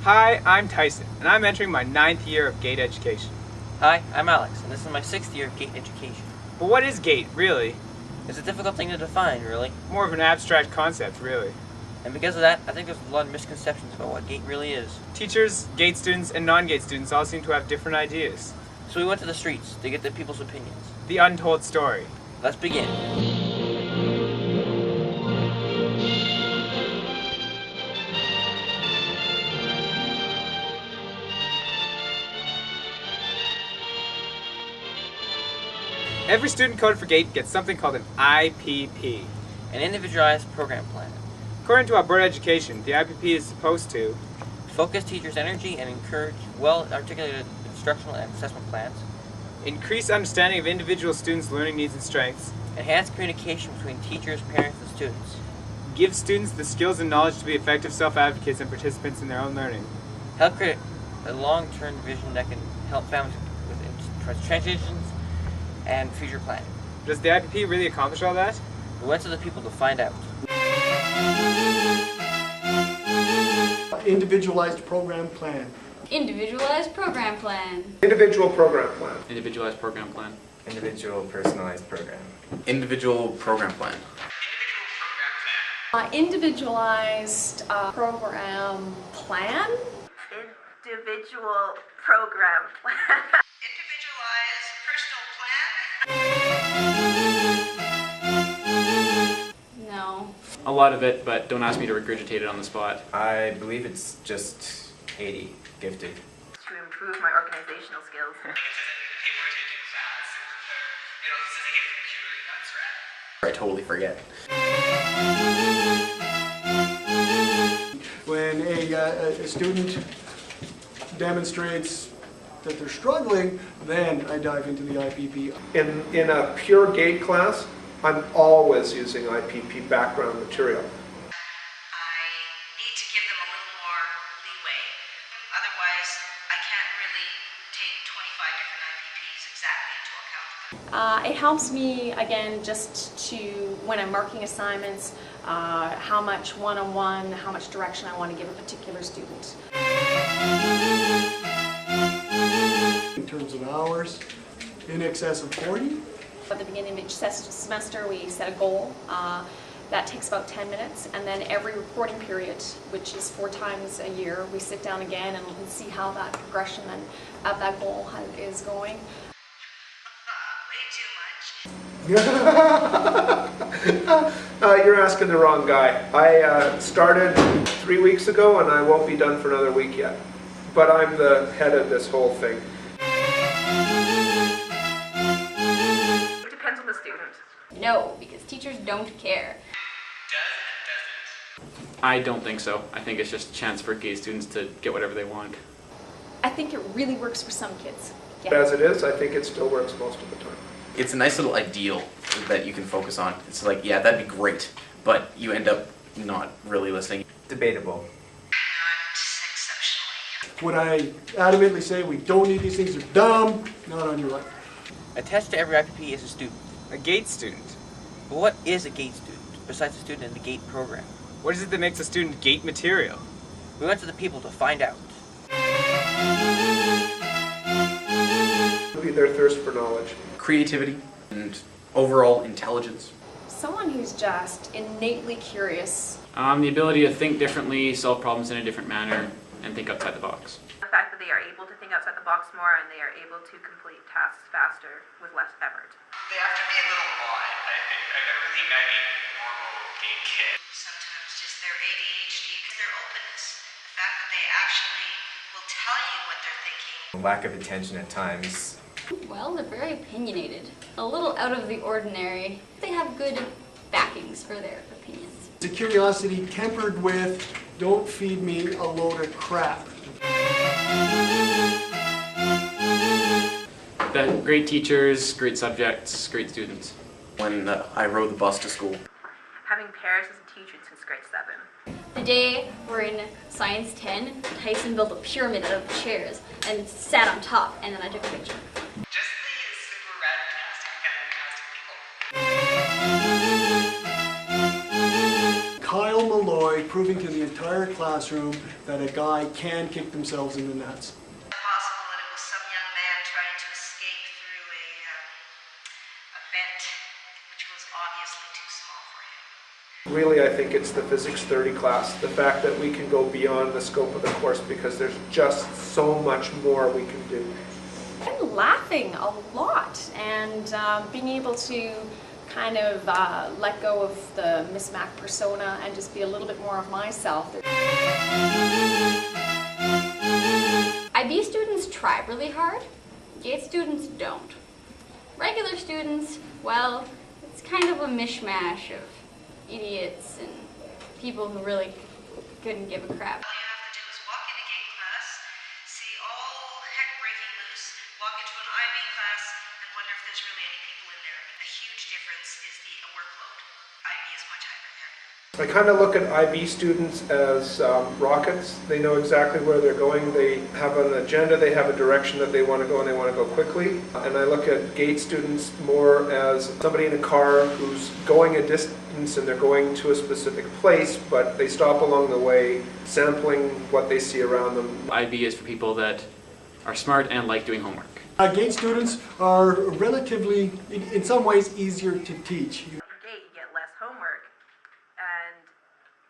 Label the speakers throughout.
Speaker 1: Hi, I'm Tyson, and I'm entering my 9th year of GATE education.
Speaker 2: Hi, I'm Alex, and this is my 6th year of GATE education.
Speaker 1: But what is GATE, really?
Speaker 2: It's a difficult thing to define, really.
Speaker 1: More of an abstract concept, really.
Speaker 2: And because of that, I think there's a lot of misconceptions about what GATE really is.
Speaker 1: Teachers, GATE students, and non-GATE students all seem to have different ideas.
Speaker 2: So we went to the streets to get the people's opinions.
Speaker 1: The untold story.
Speaker 2: Let's begin.
Speaker 1: Every student coded for GATE gets something called an IPP.
Speaker 2: An individualized program plan.
Speaker 1: According to Alberta Education, the IPP is supposed to
Speaker 2: focus teachers' energy and encourage well-articulated instructional and assessment plans.
Speaker 1: Increase understanding of individual students' learning needs and strengths.
Speaker 2: Enhance communication between teachers, parents, and students.
Speaker 1: Give students the skills and knowledge to be effective self-advocates and participants in their own learning.
Speaker 2: Help create a long-term vision that can help families with transitions and future planning.
Speaker 1: Does the IPP really accomplish all that?
Speaker 2: We went to the people to find out.
Speaker 3: Individualized program plan.
Speaker 4: Individualized program plan.
Speaker 5: Individual program plan.
Speaker 6: Individualized program plan.
Speaker 7: Individual personalized program.
Speaker 6: Individual program plan.
Speaker 4: Individualized program plan.
Speaker 8: Individual program plan.
Speaker 9: Individualized personal plan.
Speaker 4: No.
Speaker 6: A lot of it, but don't ask me to regurgitate it on the spot.
Speaker 7: I believe it's just 80 gifted.
Speaker 8: To improve my organizational skills.
Speaker 6: I totally forget.
Speaker 3: When a student demonstrates that they're struggling, then I dive into the IPP.
Speaker 5: In a pure GATE class, I'm always using IPP background material.
Speaker 9: I need to give them a little more leeway. Otherwise, I can't really take 25 different IPPs exactly into account.
Speaker 4: It helps me, again, just to, when I'm marking assignments, how much one-on-one, how much direction I want to give a particular student.
Speaker 3: In terms of hours, in excess of 40.
Speaker 4: At the beginning of each semester, we set a goal. That takes about 10 minutes, and then every reporting period, which is 4 times a year, we sit down again and see how that progression and of that goal is going.
Speaker 9: Way too much.
Speaker 5: You're asking the wrong guy. I started 3 weeks ago and I won't be done for another week yet. But I'm the head of this whole thing.
Speaker 8: It depends on the student.
Speaker 4: No, because teachers don't care.
Speaker 6: I don't think so. I think it's just a chance for GATE students to get whatever they want.
Speaker 4: I think it really works for some kids.
Speaker 5: But as it is, I think it still works most of the time.
Speaker 10: It's a nice little ideal that you can focus on. It's like, yeah, that'd be great, but you end up not really listening.
Speaker 7: Debatable.
Speaker 3: When I adamantly say we don't need these things, they're dumb, not on your life.
Speaker 2: Attached to every IPP is a student.
Speaker 1: A GATE student.
Speaker 2: But what is a GATE student, besides a student in the GATE program?
Speaker 1: What is it that makes a student GATE material?
Speaker 2: We went to the people to find out.
Speaker 5: It'll be their thirst for knowledge.
Speaker 10: Creativity and overall intelligence.
Speaker 4: Someone who's just innately curious.
Speaker 6: The ability to think differently, solve problems in a different manner, and think outside the box.
Speaker 8: The fact that they are able to think outside the box more and they are able to complete tasks faster with less effort.
Speaker 9: They have to be a little odd, I think. I've never really met a normal GATE kid. Sometimes just their ADHD, because their openness. The fact that they actually will tell you what they're thinking.
Speaker 7: Lack of attention at times.
Speaker 4: Well, they're very opinionated. A little out of the ordinary. They have good backings for their opinions.
Speaker 3: It's a curiosity tempered with, don't feed me a load of crap.
Speaker 6: Great teachers, great subjects, great students.
Speaker 10: When I rode the bus to school.
Speaker 8: Having Paris as a teacher since grade 7.
Speaker 4: The day we're in Science 10, Tyson built a pyramid out of chairs and sat on top, and then I took a picture.
Speaker 9: Just the super rad, fantastic people.
Speaker 3: Kyle Malloy proving to the entire classroom that a guy can kick themselves in the nuts.
Speaker 9: Possible that it was some young man trying to escape through a vent, which was obviously too small for him.
Speaker 5: Really, I think it's the Physics 30 class, the fact that we can go beyond the scope of the course because there's just so much more we can do.
Speaker 4: I'm laughing a lot and being able to kind of let go of the Miss Mac persona and just be a little bit more of myself.
Speaker 11: IB students try really hard, GATE students don't. Regular students, well, it's kind of a mishmash of idiots and people who really couldn't give a crap.
Speaker 9: All you have to do is walk into GATE class, see all heck breaking loose, walk into an IB class, and wonder if there's really any people in there. A huge difference is the workload. IB is much higher.
Speaker 5: I kind of look at IB students as rockets. They know exactly where they're going. They have an agenda, they have a direction that they want to go, and they want to go quickly. And I look at GATE students more as somebody in a car who's going a distance and they're going to a specific place, but they stop along the way, sampling what they see around them.
Speaker 6: IB is for people that are smart and like doing homework.
Speaker 3: GATE students are relatively, in some ways, easier to teach.
Speaker 8: In GATE, you get less homework, and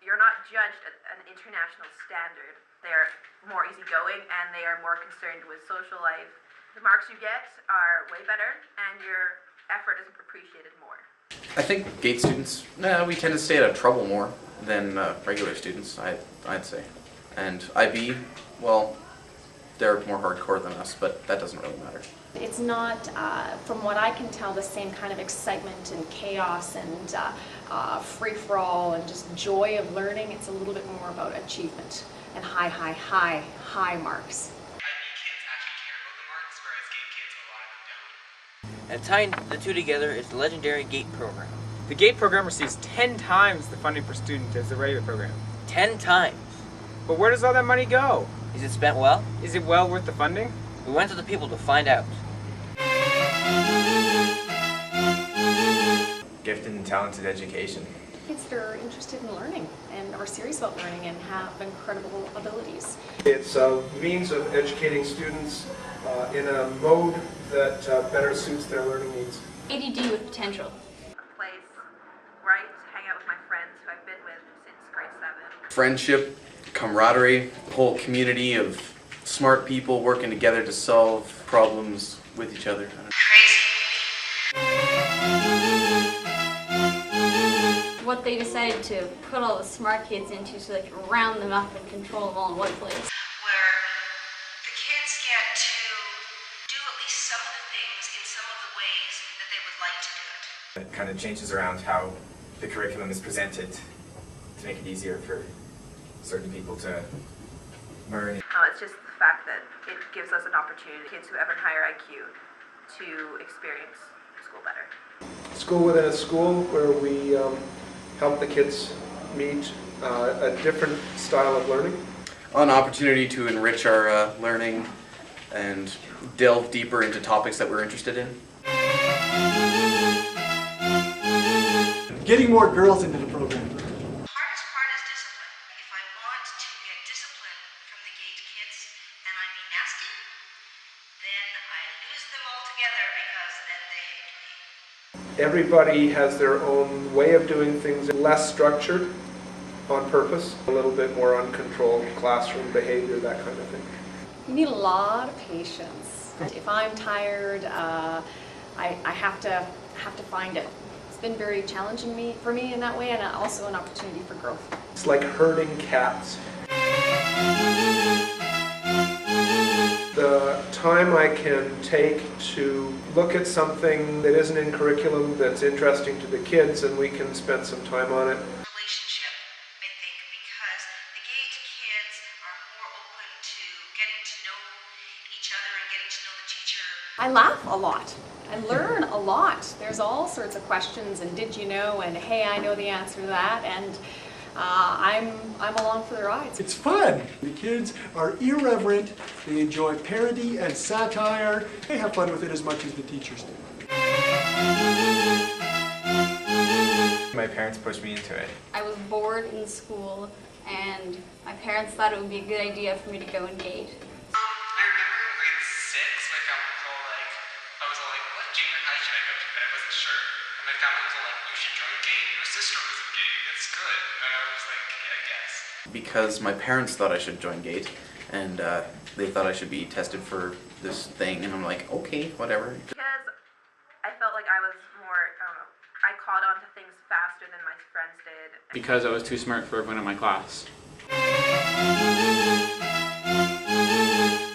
Speaker 8: you're not judged at an international standard. They're more easygoing, and they are more concerned with social life. The marks you get are way better, and your effort is appreciated more.
Speaker 10: I think GATE students, we tend to stay out of trouble more than regular students, I'd say. And IB, well, they're more hardcore than us, but that doesn't really matter.
Speaker 4: It's not, from what I can tell, the same kind of excitement and chaos and free-for-all and just joy of learning. It's a little bit more about achievement and high marks.
Speaker 2: And tying the two together is the legendary GATE program.
Speaker 1: The GATE program receives 10 times the funding per student as the regular program.
Speaker 2: 10 times.
Speaker 1: But where does all that money go?
Speaker 2: Is it spent well?
Speaker 1: Is it well worth the funding?
Speaker 2: We went to the people to find out.
Speaker 7: Gifted and talented education.
Speaker 4: Kids that are interested in learning and are serious about learning and have incredible abilities.
Speaker 5: It's a means of educating students in a mode that better suits their learning needs.
Speaker 11: ADD with potential.
Speaker 8: A place where I hang out with my friends who I've been with since grade 7.
Speaker 10: Friendship, camaraderie, whole community of smart people working together to solve problems with each other.
Speaker 11: What they decided to put all the smart kids into so they could round them up and control them all in one place.
Speaker 9: Where the kids get to do at least some of the things in some of the ways that they would like to do it.
Speaker 7: It kind of changes around how the curriculum is presented to make it easier for certain people to learn.
Speaker 8: It's just the fact that it gives us an opportunity, kids who have a higher IQ, to experience school better.
Speaker 5: School within a school where we help the kids meet a different style of learning.
Speaker 10: An opportunity to enrich our learning and delve deeper into topics that we're interested in.
Speaker 3: Getting more girls into the program.
Speaker 9: The hardest part is discipline. If I want to get discipline from the GATE kids and I be nasty, then I lose them altogether because then they hate me.
Speaker 5: Everybody has their own way of doing things, less structured on purpose, a little bit more uncontrolled classroom behavior, that kind of thing.
Speaker 4: You need a lot of patience. If I'm tired, I have to find it. It's been very challenging for me in that way, and also an opportunity for growth.
Speaker 5: It's like herding cats. The time I can take to look at something that isn't in curriculum that's interesting to the kids, and we can spend some time on it.
Speaker 9: Relationship, I think, because the GATE kids are more open to getting to know each other and getting to know the teacher.
Speaker 4: I laugh a lot. I learn a lot. There's all sorts of questions and did you know and hey, I know the answer to that, and I'm along for the ride.
Speaker 3: It's fun. The kids are irreverent. They enjoy parody and satire. They have fun with it as much as the teachers do.
Speaker 7: My parents pushed me into it.
Speaker 11: I was bored in school and my parents thought it would be a good idea for me to go in GATE.
Speaker 12: I remember in grade 6, my family was all like, I was all like, what junior high should I go to? And I wasn't sure. And my family was all like, you should join GATE. Your sister was in GATE. It's good. And I was like, yeah, I guess.
Speaker 10: Because my parents thought I should join GATE, and they thought I should be tested for this thing, and I'm like, okay, whatever.
Speaker 8: Because I felt like I was more, I don't know, I caught on to things faster than my friends did.
Speaker 6: Because I was too smart for everyone in my class.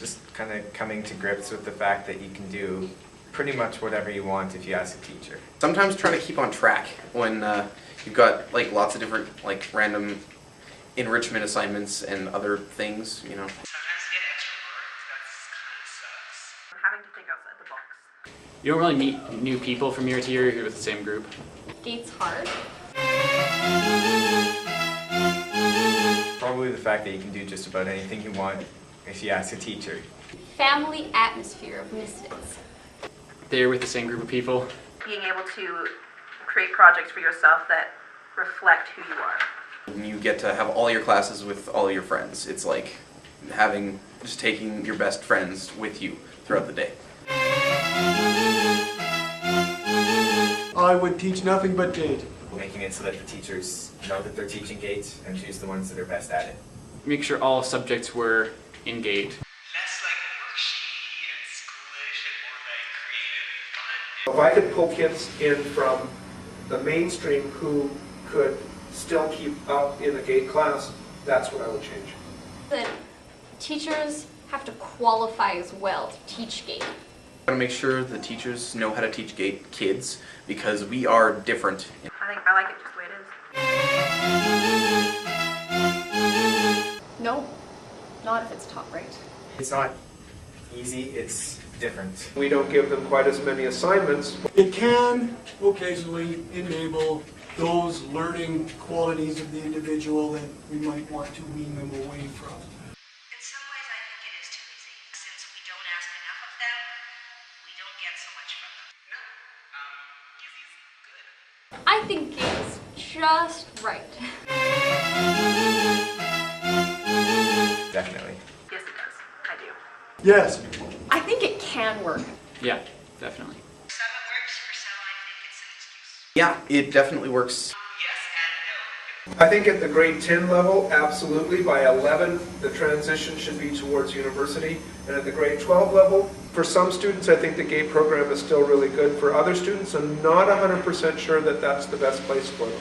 Speaker 7: Just kind of coming to grips with the fact that you can do pretty much whatever you want if you ask a teacher.
Speaker 10: Sometimes trying to keep on track when you've got like lots of different like random enrichment assignments and other things, you know.
Speaker 12: Sometimes you get extra work. That's kind of sucks.
Speaker 8: Having to think outside the box.
Speaker 6: You don't really meet new people from year to year. You're with the same group.
Speaker 11: GATE's hard.
Speaker 7: Probably the fact that you can do just about anything you want if you ask a teacher.
Speaker 11: Family atmosphere of misfits.
Speaker 6: They're with the same group of people.
Speaker 8: Being able to create projects for yourself that reflect who you are.
Speaker 10: And you get to have all your classes with all your friends. It's like just taking your best friends with you throughout the day.
Speaker 3: I would teach nothing but GATE.
Speaker 7: Making it so that the teachers know that they're teaching GATE and choose the ones that are best at it.
Speaker 6: Make sure all subjects were in GATE.
Speaker 12: Less like worksheety and schoolish and more like creative and fun.
Speaker 5: If I could pull kids in from the mainstream who could still keep up in a GATE class, that's what I would change.
Speaker 11: That teachers have to qualify as well to teach GATE.
Speaker 10: I want to make sure the teachers know how to teach GATE kids because we are different.
Speaker 8: I think I like it just the way it is.
Speaker 4: No, not if it's taught right.
Speaker 7: It's not easy, it's different.
Speaker 5: We don't give them quite as many assignments.
Speaker 3: It can occasionally enable those learning qualities of the individual that we might want to wean them away from.
Speaker 9: In some ways, I think it is too easy. Since we don't ask enough of them, we don't get so much from them.
Speaker 12: No, easy's good.
Speaker 11: I think GATE's just right.
Speaker 7: Definitely.
Speaker 8: Yes, it does. I do.
Speaker 3: Yes.
Speaker 4: I think it can work.
Speaker 6: Yeah, definitely.
Speaker 9: Some it works, for some I think it's an excuse.
Speaker 10: Yeah, it definitely works.
Speaker 12: Yes and no.
Speaker 5: I think at the grade 10 level, absolutely. By 11, the transition should be towards university. And at the grade 12 level, for some students, I think the GATE program is still really good. For other students, I'm not 100% sure that that's the best place for them.